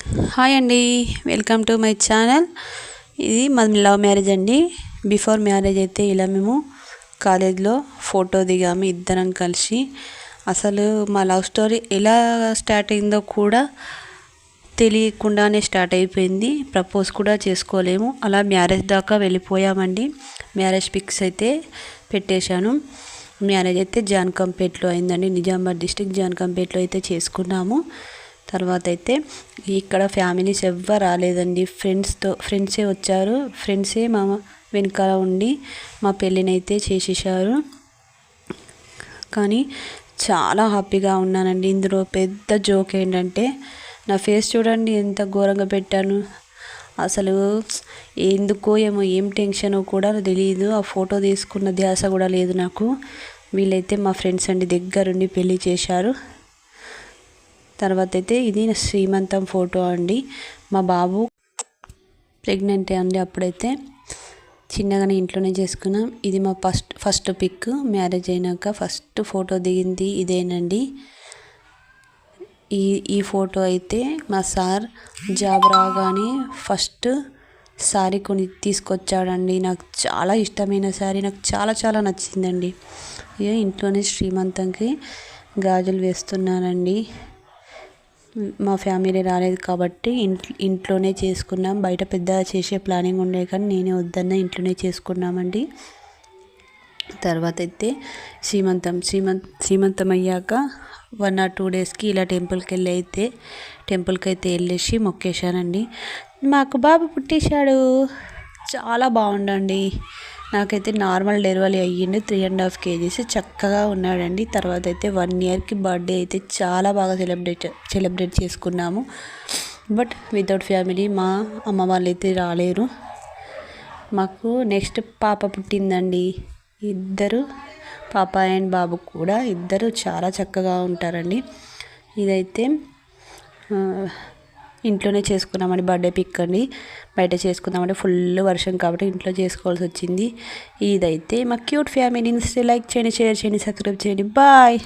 Hi అండి, welcome to my channel. ఇది మాది లవ్ మ్యారేజ్ అండి. బిఫోర్ మ్యారేజ్ అయితే ఇలా మేము కాలేజ్లో ఫోటో దిగాము ఇద్దరం కలిసి. అసలు మా లవ్ స్టోరీ ఎలా స్టార్ట్ అయిందో కూడా తెలియకుండానే స్టార్ట్ అయిపోయింది. ప్రపోజ్ కూడా చేసుకోలేము, అలా మ్యారేజ్ దాకా వెళ్ళిపోయామండి. మ్యారేజ్ పిక్స్ అయితే పెట్టేశాను. మ్యారేజ్ అయితే జాన్కంపేట్లో అయిందండి, నిజామాబాద్ డిస్టిక్ జాన్కంపేట్లో అయితే చేసుకున్నాము. తర్వాత అయితే ఇక్కడ ఫ్యామిలీస్ ఎవ్వరు రాలేదండి, ఫ్రెండ్సే వచ్చారు. ఫ్రెండ్సే మా వెనకాల ఉండి మా పెళ్ళినైతే చేసేసారు. కానీ చాలా హ్యాపీగా ఉన్నానండి. ఇందులో పెద్ద జోక్ ఏంటంటే నా ఫేస్ చూడండి ఎంత ఘోరంగా పెట్టాను. అసలు ఎందుకో ఏమో ఏం టెన్షనో కూడా తెలియదు. ఆ ఫోటో తీసుకున్న ధ్యాస కూడా లేదు నాకు. వీళ్ళైతే మా ఫ్రెండ్స్ అండి, దగ్గరుండి పెళ్ళి చేశారు. తర్వాత అయితే ఇది శ్రీమంతం ఫోటో అండి. మా బాబు ప్రెగ్నెంట్ అండి, అప్పుడైతే చిన్నగానే ఇంట్లోనే చేసుకున్నాం. ఇది మా ఫస్ట్ పిక్. మ్యారేజ్ అయినాక ఫస్ట్ ఫోటో దిగింది ఇదేనండి. ఈ ఫోటో అయితే మా సార్ జాబ్ రాగానే ఫస్ట్ శారీ కొని తీసుకొచ్చాడండి. నాకు చాలా ఇష్టమైన శారీ, నాకు చాలా చాలా నచ్చిందండి. ఇంట్లోనే శ్రీమంతంకి గాజులు వేస్తున్నానండి. మా ఫ్యామిలీ రాలేదు కాబట్టి ఇంట్లోనే చేసుకున్నాం. బయట పెద్దగా చేసే ప్లానింగ్ ఉండే కానీ నేనే వద్దన్న ఇంట్లోనే చేసుకున్నామండి. తర్వాత అయితే శ్రీమంతం అయ్యాక 1 or 2 daysకి ఇలా టెంపుల్కి అయితే వెళ్ళేసి మొక్కేశానండి. మాకు బాబు పుట్టేశాడు, చాలా బాగుండండి. నాకైతే నార్మల్ డెలివరీ అయ్యింది, 3.5 kgs, చక్కగా ఉన్నాడండి. తర్వాత అయితే 1 yearకి బర్త్డే అయితే చాలా బాగా సెలబ్రేట్ చేసుకున్నాము. బట్ వితౌట్ ఫ్యామిలీ, మా అమ్మ వాళ్ళు అయితే రాలేరు. మాకు నెక్స్ట్ పాప పుట్టిందండి. ఇద్దరు పాప అండ్ బాబు కూడా ఇద్దరు చాలా చక్కగా ఉంటారండి. ఇదైతే ఇంట్లోనే చేసుకున్నామండి, బర్త్డే పిక్ అండి. బయట చేసుకుందామంటే ఫుల్ వర్షం కాబట్టి ఇంట్లో చేసుకోవాల్సి వచ్చింది. ఇదైతే మా క్యూట్ ఫ్యామిలీని లైక్ చేయండి, షేర్ చేయండి, సబ్స్క్రైబ్ చేయండి. బాయ్.